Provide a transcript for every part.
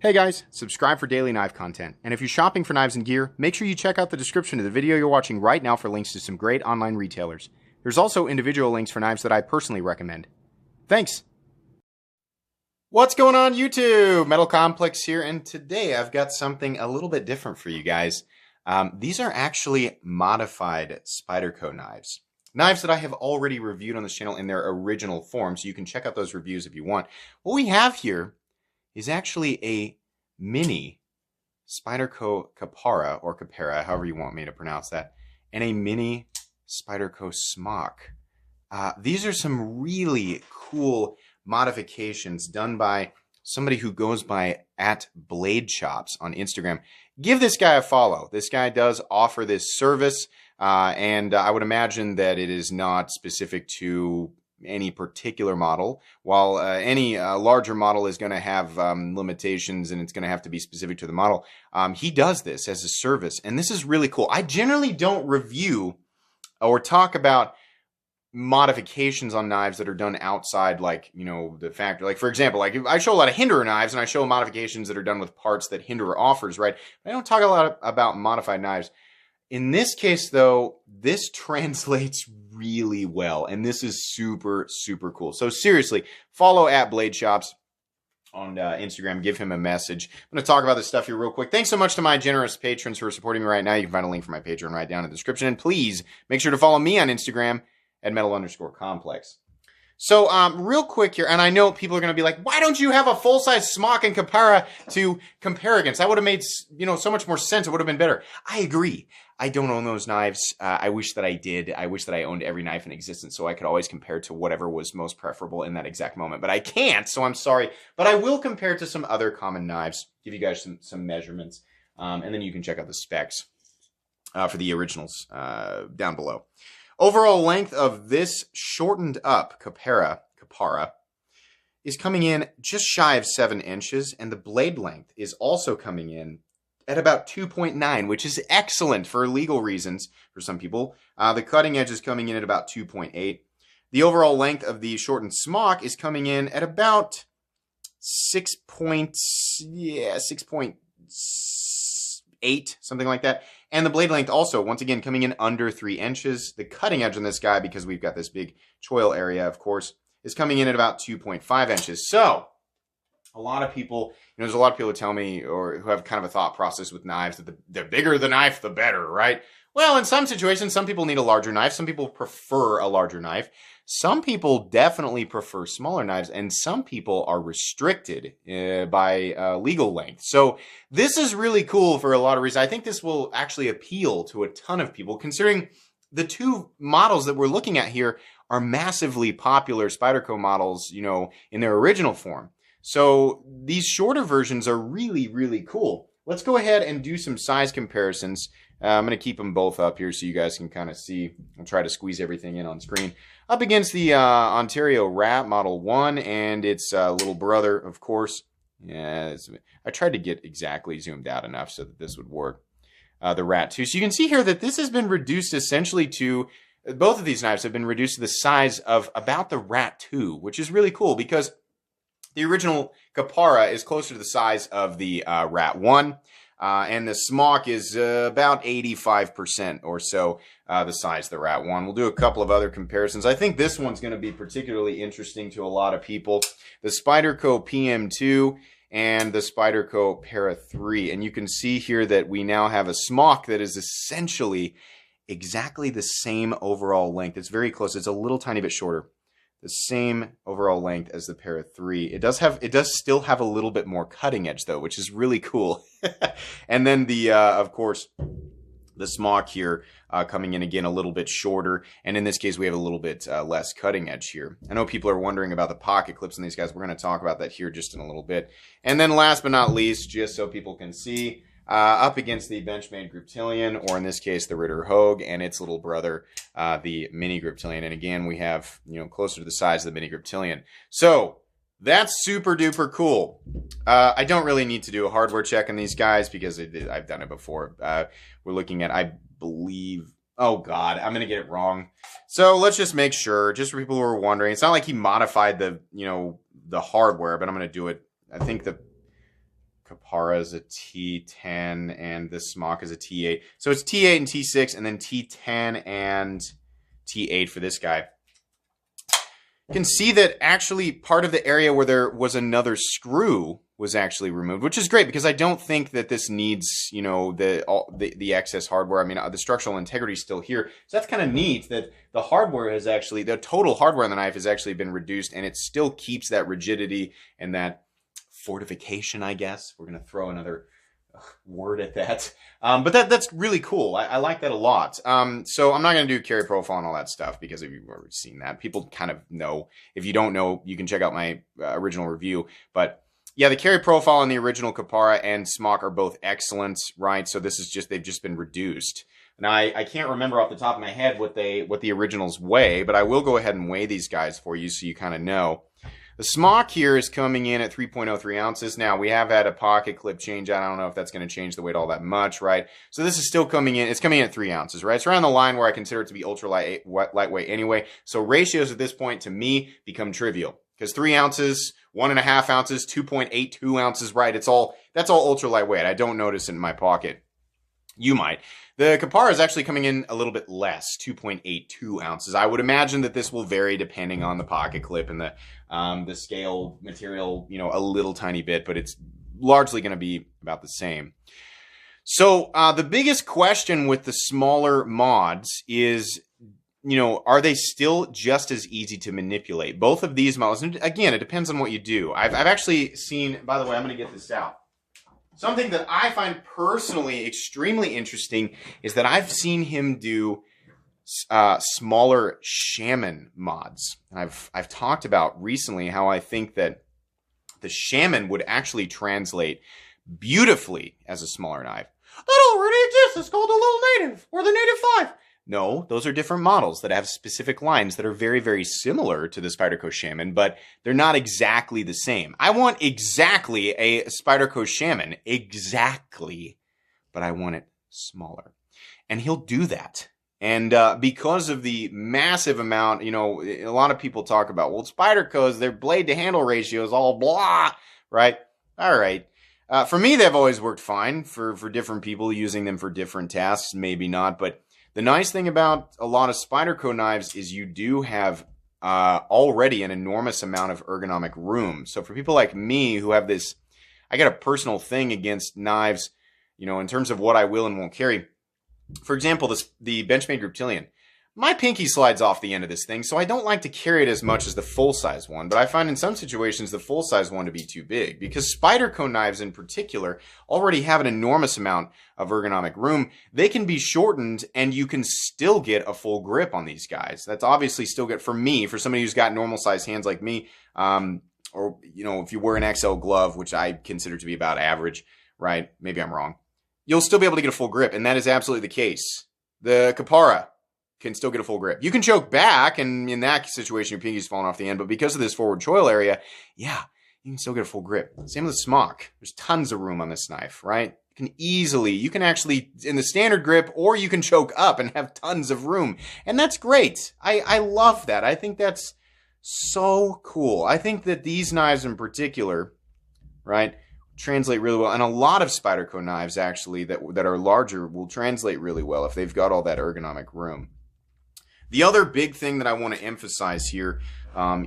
Hey guys, subscribe for daily knife content. And if you're shopping for knives and gear, make sure you check out the description of the video you're watching right now for links to some great online retailers. There's also individual links for knives that I personally recommend. Thanks! What's going on YouTube? Metal Complex here, and today I've got something a little bit different for you guys. These are actually modified Spyderco knives. Knives that I have already reviewed on this channel in their original form, so you can check out those reviews if you want. What we have here is actually a mini Spyderco Kapara, or Kapara, however you want me to pronounce that, and a mini Spyderco Smock. These are some really cool modifications done by somebody who goes by @Bladechops on Instagram. Give this guy a follow. This guy does offer this service, and I would imagine that it is not specific to any particular model, while any larger model is going to have limitations and it's going to have to be specific to the model. He does this as a service, and this is really cool. I generally don't review or talk about modifications on knives that are done outside, like, you know, the factory. Like, for example, like I show a lot of Hinderer knives and I show modifications that are done with parts that Hinderer offers, right? I don't talk a lot about modified knives. In this case, though, this translates really well, and this is super, super cool. So seriously, follow @Bladechops on Instagram. Give him a message. I'm going to talk about this stuff here real quick. Thanks so much to my generous patrons who are supporting me right now. You can find a link for my Patreon right down in the description. And please make sure to follow me on Instagram @metal_complex. So, real quick here, and I know people are going to be like, why don't you have a full-size Smock and Kapara to compare against? That would have made, you know, so much more sense. It would have been better. I agree. I don't own those knives. I wish that I did. I wish that I owned every knife in existence so I could always compare to whatever was most preferable in that exact moment. But I can't, so I'm sorry. But I will compare to some other common knives, give you guys some measurements, and then you can check out the specs for the originals down below. Overall length of this shortened up Kapara is coming in just shy of 7 inches, and the blade length is also coming in at about 2.9, which is excellent for legal reasons for some people. The cutting edge is coming in at about 2.8. The overall length of the shortened Smock is coming in at about 6.8, something like that. And the blade length also, once again, coming in under 3 inches. The cutting edge on this guy, because we've got this big choil area, of course, is coming in at about 2.5 inches. So, a lot of people, you know, there's a lot of people who tell me, or who have kind of a thought process with knives, that the bigger the knife, the better, right? Well, in some situations, some people need a larger knife. Some people prefer a larger knife. Some people definitely prefer smaller knives, and some people are restricted by legal length. So this is really cool for a lot of reasons. I think this will actually appeal to a ton of people, considering the two models that we're looking at here are massively popular Spyderco models, you know, in their original form. So these shorter versions are really, really cool. Let's go ahead and do some size comparisons. I'm going to keep them both up here so you guys can kind of see. I'll try to squeeze everything in on screen. Up against the Ontario Rat Model 1 and its little brother, of course. Yeah, I tried to get exactly zoomed out enough so that this would work. The Rat 2. So you can see here that this has been reduced essentially to, both of these knives have been reduced to the size of about the Rat 2, which is really cool because the original Kapara is closer to the size of the Rat 1. And the Smock is about 85% or so the size of the Rat 1. We'll do a couple of other comparisons. I think this one's going to be particularly interesting to a lot of people. The Spyderco PM2 and the Spyderco Para 3. And you can see here that we now have a Smock that is essentially exactly the same overall length. It's very close. It's a little tiny bit shorter. The same overall length as the Para 3. It does still have a little bit more cutting edge though, which is really cool. And then the of course the Smock here coming in again a little bit shorter, and in this case we have a little bit less cutting edge here. I know people are wondering about the pocket clips in these guys. We're going to talk about that here just in a little bit. And then last but not least, just so people can see, up against the Benchmade Griptilian, or in this case the Ritter Hogue, and its little brother, the Mini Griptilian. And again, we have, you know, closer to the size of the Mini Griptilian. So that's super duper cool. I don't really need to do a hardware check on these guys because I've done it before. We're looking at, I believe, oh God, I'm going to get it wrong. So let's just make sure, just for people who are wondering, it's not like he modified the, you know, the hardware, but I'm going to do it. I think the Kapara is a T10 and this Smock is a T8. So it's T8 and T6 and then T10 and T8 for this guy. You can see that actually part of the area where there was another screw was actually removed, which is great because I don't think that this needs, you know, the excess hardware. I mean, the structural integrity is still here. So that's kind of neat that the hardware has actually, the total hardware on the knife has actually been reduced, and it still keeps that rigidity and that fortification, I guess. We're going to throw another word at that. But that's really cool. I like that a lot. So I'm not going to do carry profile and all that stuff because if you've already seen that, people kind of know. If you don't know, you can check out my original review. But yeah, the carry profile on the original Kapara and Smock are both excellent, right? So this is just, they've just been reduced. Now, I can't remember off the top of my head what the originals weigh, but I will go ahead and weigh these guys for you so you kind of know. The Smock here is coming in at 3.03 ounces. Now, we have had a pocket clip change. I don't know if that's going to change the weight all that much, right? So this is still coming in. It's coming in at 3 ounces, right? It's around the line where I consider it to be ultra lightweight anyway. So ratios at this point, to me, become trivial. Because 3 ounces, 1.5 ounces, 2.82 ounces, right? That's all ultra lightweight. I don't notice it in my pocket. You might. The Kapara is actually coming in a little bit less, 2.82 ounces. I would imagine that this will vary depending on the pocket clip and the scale material, you know, a little tiny bit, but it's largely going to be about the same. So the biggest question with the smaller mods is, you know, are they still just as easy to manipulate? Both of these models, and again, it depends on what you do. I've actually seen, by the way, I'm going to get this out. Something that I find personally extremely interesting is that I've seen him do smaller Shaman mods. I've talked about recently how I think that the Shaman would actually translate beautifully as a smaller knife. That already exists. It's called a Little Native or the Native 5. No, those are different models that have specific lines that are very, very similar to the Spyderco Shaman, but they're not exactly the same. I want exactly a Spyderco Shaman, exactly, but I want it smaller. And he'll do that. And because of the massive amount, you know, a lot of people talk about, well, Spyderco's, their blade to handle ratio is all blah, right? All right. For me, they've always worked fine for different people using them for different tasks, maybe not, but the nice thing about a lot of Spyderco knives is you do have already an enormous amount of ergonomic room. So for people like me who have this, I got a personal thing against knives, you know, in terms of what I will and won't carry. For example, the Benchmade Reptilian. My pinky slides off the end of this thing, so I don't like to carry it as much as the full-size one, but I find in some situations the full-size one to be too big, because Spyderco knives in particular already have an enormous amount of ergonomic room. They can be shortened, and you can still get a full grip on these guys. That's obviously still good for me, for somebody who's got normal-sized hands like me, or, you know, if you wear an XL glove, which I consider to be about average, right? Maybe I'm wrong. You'll still be able to get a full grip, and that is absolutely the case. The Kapara can still get a full grip. You can choke back, and in that situation, your pinky's falling off the end, but because of this forward choil area, yeah, you can still get a full grip. Same with the Smock. There's tons of room on this knife, right? You can actually, in the standard grip, or you can choke up and have tons of room. And that's great. I love that. I think that's so cool. I think that these knives in particular, right, translate really well. And a lot of Spyderco knives, actually, that are larger will translate really well if they've got all that ergonomic room. The other big thing that I want to emphasize here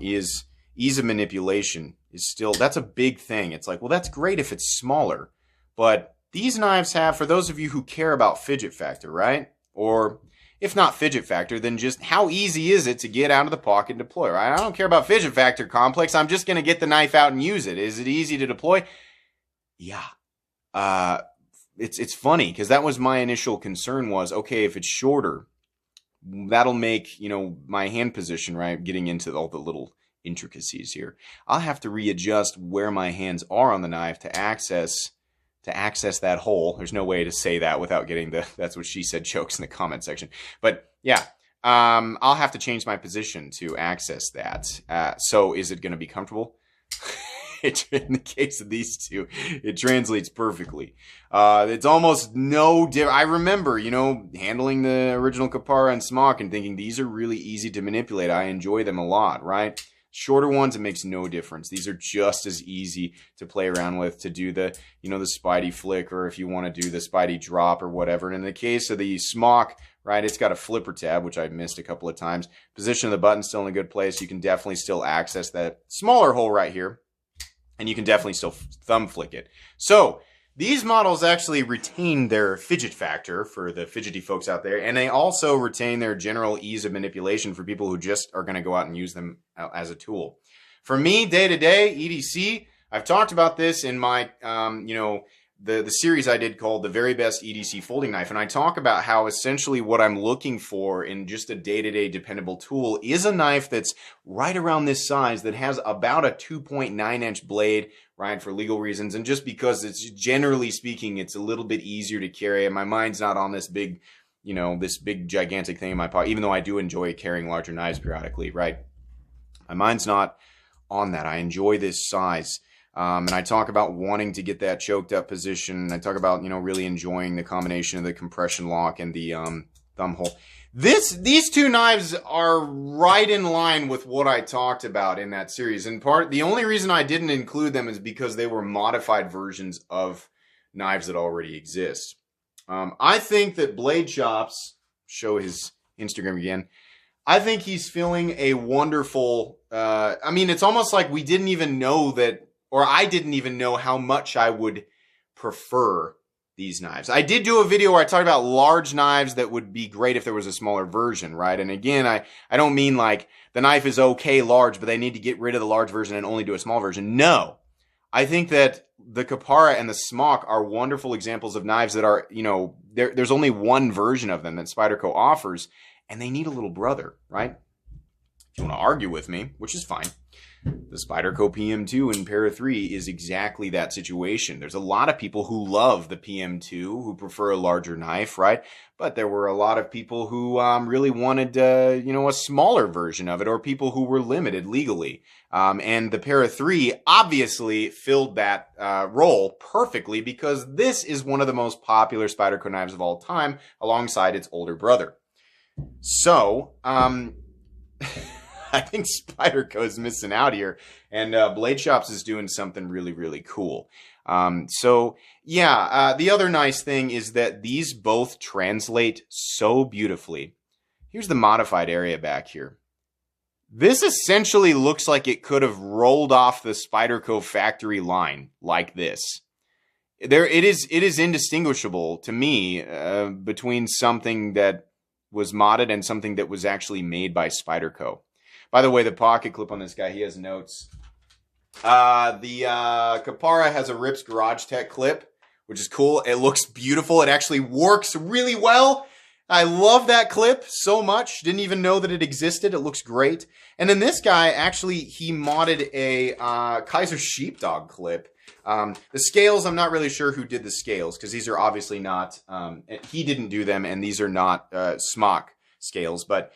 is ease of manipulation is still, that's a big thing. It's like, well, that's great if it's smaller, but these knives have, for those of you who care about fidget factor, right? Or if not fidget factor, then just how easy is it to get out of the pocket and deploy, right? I don't care about fidget factor complex. I'm just going to get the knife out and use it. Is it easy to deploy? Yeah. It's funny because that was my initial concern was, okay, if it's shorter, that'll make, you know, my hand position, right, getting into all the little intricacies here. I'll have to readjust where my hands are on the knife to access that hole. There's no way to say that without getting the that's what she said jokes in the comment section. But yeah, I'll have to change my position to access that. So is it going to be comfortable? In the case of these two, it translates perfectly. It's almost no different. I remember, you know, handling the original Kapara and Smock and thinking these are really easy to manipulate. I enjoy them a lot, right? Shorter ones, it makes no difference. These are just as easy to play around with, to do the, you know, the Spidey flick, or if you want to do the Spidey drop or whatever. And in the case of the Smock, right, it's got a flipper tab, which I've missed a couple of times. Position of the button still in a good place. You can definitely still access that smaller hole right here, and you can definitely still thumb flick it. So these models actually retain their fidget factor for the fidgety folks out there, and they also retain their general ease of manipulation for people who just are going to go out and use them as a tool. For me, day-to-day, EDC, I've talked about this in my, you know, the series I did called The Very Best EDC Folding Knife, and I talk about how essentially what I'm looking for in just a day-to-day dependable tool is a knife that's right around this size, that has about a 2.9-inch blade, right, for legal reasons, and just because it's, generally speaking, it's a little bit easier to carry, and my mind's not on this big, you know, this big gigantic thing in my pocket, even though I do enjoy carrying larger knives periodically, right? My mind's not on that. I enjoy this size. And I talk about wanting to get that choked up position. I talk about, you know, really enjoying the combination of the compression lock and the thumb hole. These two knives are right in line with what I talked about in that series. In part, the only reason I didn't include them is because they were modified versions of knives that already exist. I think that Bladechops, show his Instagram again, I think he's feeling a wonderful, I mean, it's almost like we didn't even know that, or I didn't even know how much I would prefer these knives. I did do a video where I talked about large knives that would be great if there was a smaller version, right? And again, I don't mean like the knife is okay large, but they need to get rid of the large version and only do a small version. No. I think that the Kapara and the Smock are wonderful examples of knives that are, you know, there's only one version of them that Spyderco offers, and they need a little brother, right? If you want to argue with me, which is fine, the Spyderco PM2 in Para 3 is exactly that situation. There's a lot of people who love the PM2, who prefer a larger knife, right? But there were a lot of people who really wanted, you know, a smaller version of it, or people who were limited legally. And the Para 3 obviously filled that role perfectly, because this is one of the most popular Spyderco knives of all time, alongside its older brother. So, I think Spyderco is missing out here, and Bladechops is doing something really, really cool. So, yeah, the other nice thing is that these both translate so beautifully. Here's the modified area back here. This essentially looks like it could have rolled off the Spyderco factory line like this. It is indistinguishable to me between something that was modded and something that was actually made by Spyderco. By the way, the pocket clip on this guy, he has notes. The Kapara has a Rips Garage Tech clip, which is cool. It looks beautiful. It actually works really well. I love that clip so much. Didn't even know that it existed. It looks great. And then this guy, actually, he modded a Kaiser Sheepdog clip. The scales, I'm not really sure who did the scales, because these are obviously not, he didn't do them, and these are not Smock scales, but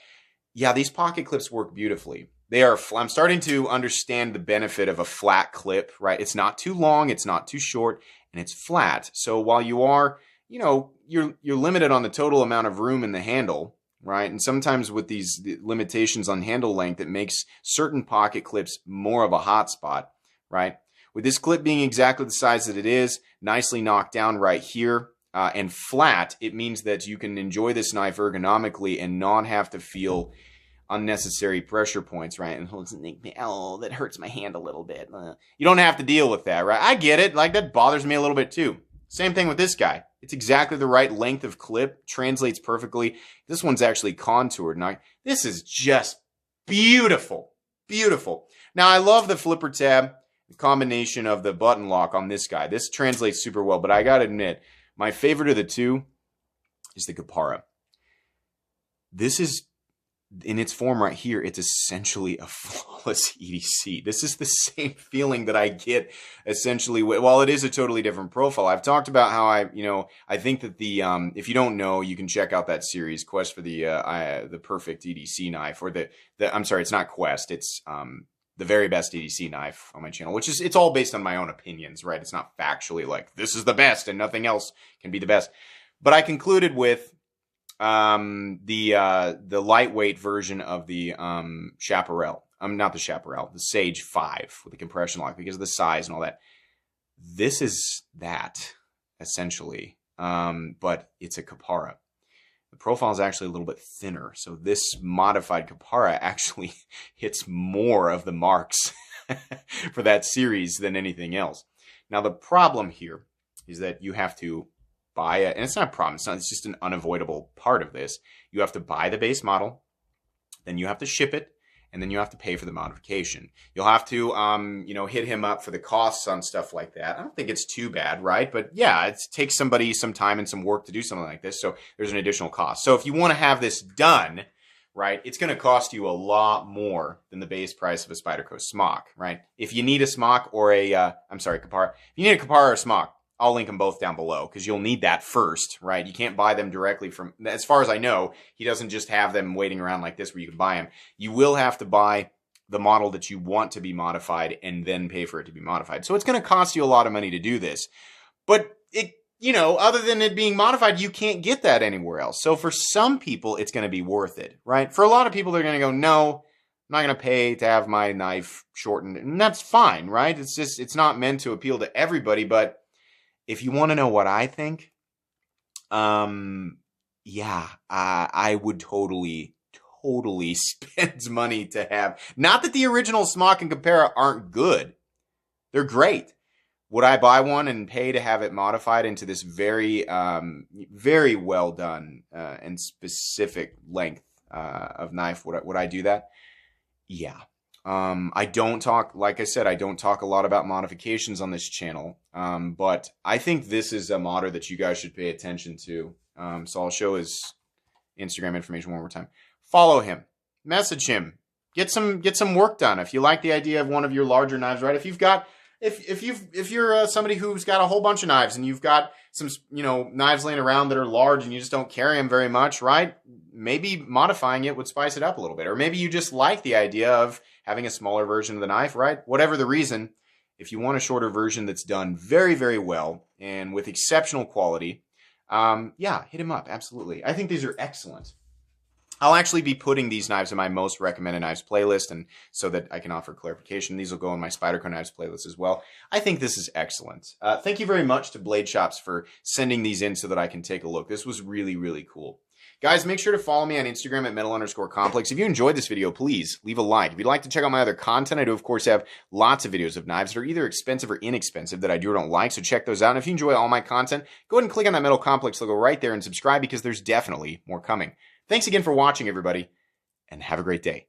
yeah, these pocket clips work beautifully. They are, I'm starting to understand the benefit of a flat clip, right? It's not too long, it's not too short, and it's flat. So while you are, you know, you're limited on the total amount of room in the handle, right? And sometimes with these limitations on handle length, it makes certain pocket clips more of a hot spot, right? With this clip being exactly the size that it is, nicely knocked down right here, and flat, it means that you can enjoy this knife ergonomically and not have to feel unnecessary pressure points, right? And oh, that hurts my hand a little bit. You don't have to deal with that, right? I get it. Like, that bothers me a little bit too. Same thing with this guy. It's exactly the right length of clip, translates perfectly. This one's actually contoured. Now, this is just beautiful. Beautiful. Now, I love the flipper tab, the combination of the button lock on this guy. This translates super well, but I gotta admit, my favorite of the two is the Kapara. This is, in its form right here, it's essentially a flawless EDC. This is the same feeling that I get essentially, while it is a totally different profile. I've talked about how I think that the, if you don't know, you can check out that series, Quest for the perfect EDC knife, or I'm sorry, it's not Quest, it's, the very best EDC knife on my channel, which is, it's all based on my own opinions, right? It's not factually like, this is the best and nothing else can be the best. But I concluded with the lightweight version of the Chaparral. not the Chaparral, the Sage 5 with the compression lock because of the size and all that. This is that, essentially, but it's a Kapara. The profile is actually a little bit thinner, so this modified Kapara actually hits more of the marks for that series than anything else. Now, the problem here is that you have to buy it, and it's not a problem, it's just an unavoidable part of this. You have to buy the base model, then you have to ship it, and then you have to pay for the modification. You'll have to, hit him up for the costs on stuff like that. I don't think it's too bad, right? But yeah, it takes somebody some time and some work to do something like this, so there's an additional cost. So if you want to have this done, right, it's going to cost you a lot more than the base price of a Spyderco Smock, right? If you need a Smock or Kapara. If you need a Kapara or a Smock, I'll link them both down below because you'll need that first, right? You can't buy them directly from, as far as I know, he doesn't just have them waiting around like this where you can buy them. You will have to buy the model that you want to be modified and then pay for it to be modified. So it's going to cost you a lot of money to do this. But it, other than it being modified, you can't get that anywhere else. So for some people, it's going to be worth it, right? For a lot of people, they're going to go, no, I'm not going to pay to have my knife shortened. And that's fine, right? It's not meant to appeal to everybody, but if you want to know what I think, I would totally spend money to have. Not that the original Smock and Kapara aren't good. They're great. Would I buy one and pay to have it modified into this very, very well done and specific length of knife? Would I do that? Yeah. I don't talk, like I said, I don't talk a lot about modifications on this channel, but I think this is a modder that you guys should pay attention to. So I'll show his Instagram information one more time. Follow him, message him, get some work done. If you like the idea of one of your larger knives, right? If you're somebody who's got a whole bunch of knives and you've got some, knives laying around that are large and you just don't carry them very much, right? Maybe modifying it would spice it up a little bit. Or maybe you just like the idea of having a smaller version of the knife, right? Whatever the reason, if you want a shorter version that's done very, very well and with exceptional quality, hit him up. Absolutely. I think these are excellent. I'll actually be putting these knives in my most recommended knives playlist, and so that I can offer clarification. These will go in my Spyderco knives playlist as well. I think this is excellent. Thank you very much to Bladechops for sending these in so that I can take a look. This was really, really cool. Guys, make sure to follow me on Instagram at metal_complex. If you enjoyed this video, please leave a like. If you'd like to check out my other content, I do, of course, have lots of videos of knives that are either expensive or inexpensive that I do or don't like, so check those out. And if you enjoy all my content, go ahead and click on that Metal Complex logo right there and subscribe because there's definitely more coming. Thanks again for watching, everybody, and have a great day.